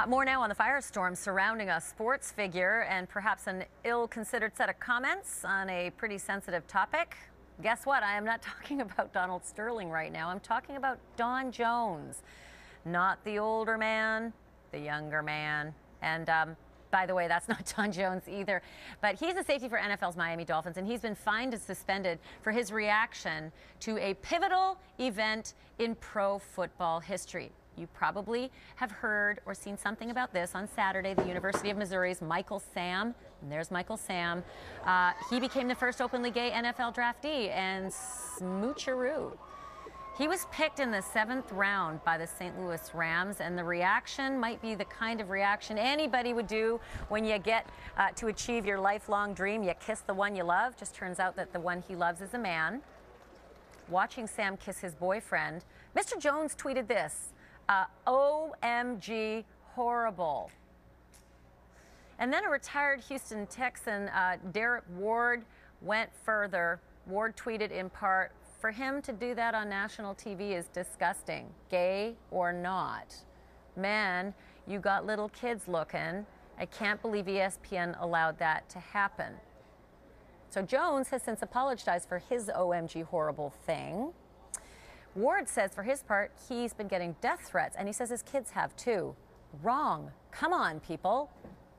More now on the firestorm surrounding a sports figure and perhaps an ill-considered set of comments on a pretty sensitive topic. Guess what? I am not talking about Donald Sterling right now. I'm talking about Don Jones. Not the older man, the younger man. And by the way, that's not Don Jones either. But he's a safety for NFL's Miami Dolphins, and he's been fined and suspended for his reaction to a pivotal event in pro football history. You probably have heard or seen something about this on Saturday. The University of Missouri's Michael Sam, and there's Michael Sam, he became the first openly gay NFL draftee, and smoocheroo. He was picked in the 7th round by the St. Louis Rams, and the reaction might be the kind of reaction anybody would do when you get to achieve your lifelong dream. You kiss the one you love. Just turns out that the one he loves is a man. Watching Sam kiss his boyfriend, Mr. Jones tweeted this. OMG, horrible. And then a retired Houston Texan, Derek Ward, went further. Ward tweeted in part, "For him to do that on national TV is disgusting, gay or not. Man, you got little kids looking. I can't believe ESPN allowed that to happen." So Jones has since apologized for his OMG horrible thing. Ward says for his part, he's been getting death threats, and he says his kids have too. Wrong. Come on, people.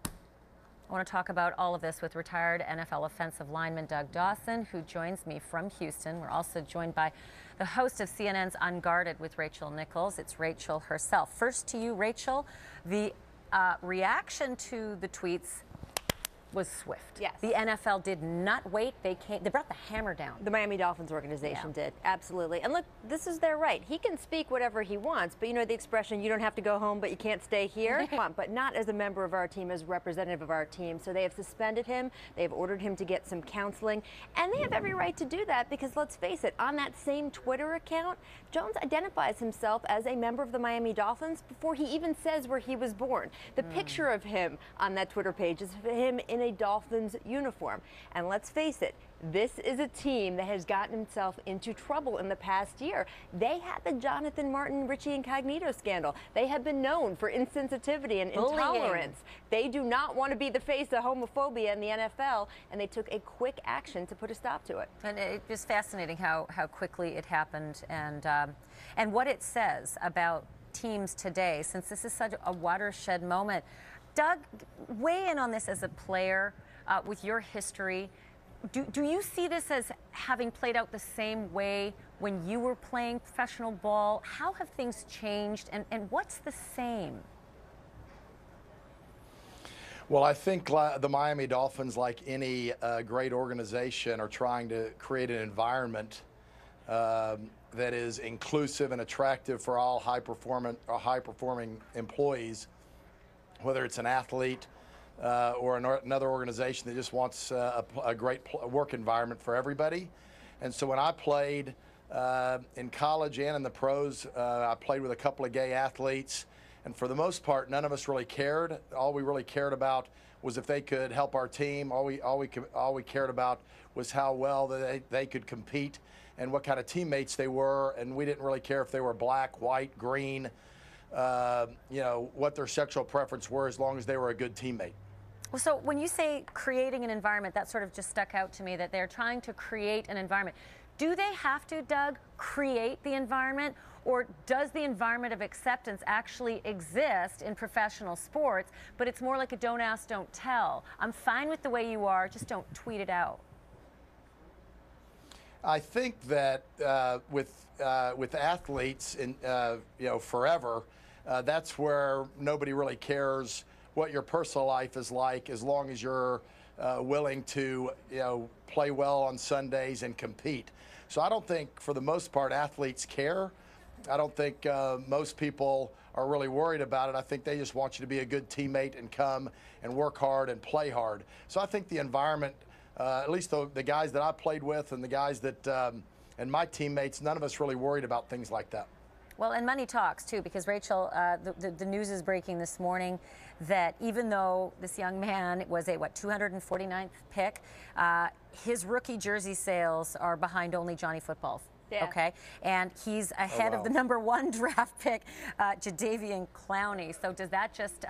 I want to talk about all of this with retired NFL offensive lineman Doug Dawson, who joins me from Houston. We're also joined by the host of CNN's Unguarded with Rachel Nichols. It's Rachel herself. First to you, Rachel. The reaction to the tweets was swift. Yes. The NFL did not wait. They brought the hammer down. The Miami Dolphins organization did. Absolutely. And look, this is their right. He can speak whatever he wants, but you know the expression, you don't have to go home, but you can't stay here? But not as a member of our team, as representative of our team. So they have suspended him. They've ordered him to get some counseling. And they have every right to do that because, let's face it, on that same Twitter account, Jones identifies himself as a member of the Miami Dolphins before he even says where he was born. The picture of him on that Twitter page is him in a Dolphins uniform. And let's face it, this is a team that has gotten himself into trouble in the past year. They had the Jonathan Martin, Richie Incognito scandal. They have been known for insensitivity and intolerance. They do not want to be the face of homophobia in the NFL, and they took a quick action to put a stop to it. And it was fascinating how quickly it happened, and what it says about teams today, since this is such a watershed moment. Doug, weigh in on this as a player with your history. Do you see this as having played out the same way when you were playing professional ball? How have things changed, and what's the same? Well, I think the Miami Dolphins, like any great organization, are trying to create an environment that is inclusive and attractive for all high-performing employees, whether it's an athlete or another organization that just wants a great work environment for everybody. And so when I played in college and in the pros, I played with a couple of gay athletes. And for the most part, none of us really cared. All we really cared about was if they could help our team. All we cared about was how well they could compete and what kind of teammates they were. And we didn't really care if they were black, white, green, you know, what their sexual preference were, as long as they were a good teammate. Well, so when you say creating an environment, that sort of just stuck out to me, that they're trying to create an environment. Do they have to, Doug, create the environment, or does the environment of acceptance actually exist in professional sports, but it's more like a don't ask, don't tell? I'm fine with the way you are, just don't tweet it out. I think that with athletes, you know, forever, that's where nobody really cares what your personal life is like, as long as you're willing to, you know, play well on Sundays and compete. So I don't think, for the most part, athletes care. I don't think most people are really worried about it. I think they just want you to be a good teammate and come and work hard and play hard. So I think the environment, at least the guys that I played with and the guys that and my teammates, none of us really worried about things like that. Well, and money talks, too, because, Rachel, the news is breaking this morning that even though this young man was a, 249th pick, his rookie jersey sales are behind only Johnny Football Yeah. Okay, and he's ahead of the #1 draft pick, Jadeveon Clowney. So does that just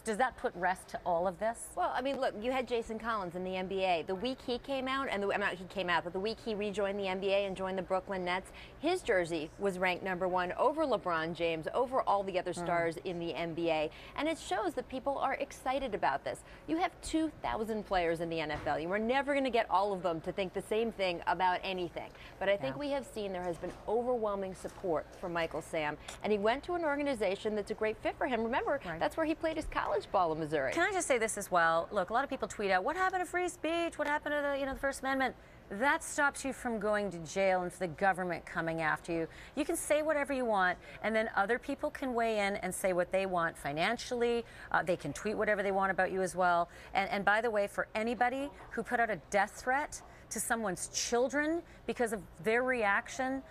does that put rest to all of this? Well, I mean, look, you had Jason Collins in the NBA. The week he came out, and not he came out, but the week he rejoined the NBA and joined the Brooklyn Nets, his jersey was ranked #1 over LeBron James, over all the other stars in the NBA. And it shows that people are excited about this. You have 2,000 players in the NFL. You are never going to get all of them to think the same thing about anything. But I think we have seen there has been overwhelming support for Michael Sam, and he went to an organization that's a great fit for him. Remember, that's where he played his college ball in Missouri. Can I just say this as well? Look, a lot of people tweet out, what happened to free speech? What happened to the, the First Amendment? That stops you from going to jail and for the government coming after you. You can say whatever you want, and then other people can weigh in and say what they want financially. They can tweet whatever they want about you as well. And by the way, for anybody who put out a death threat to someone's children because of their reaction,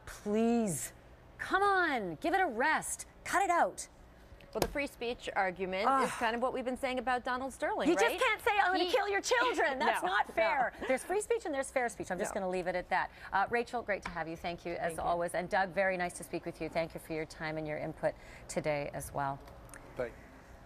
please, come on, give it a rest. Cut it out. Well, the free speech argument is kind of what we've been saying about Donald Sterling, You right? just can't say, I'm going to kill your children. That's No, not fair. There's free speech and there's fair speech. I'm just No. going to leave it at that. Rachel, great to have you. Thank you, as always. And Doug, very nice to speak with you. Thank you for your time and your input today as well. Thank you.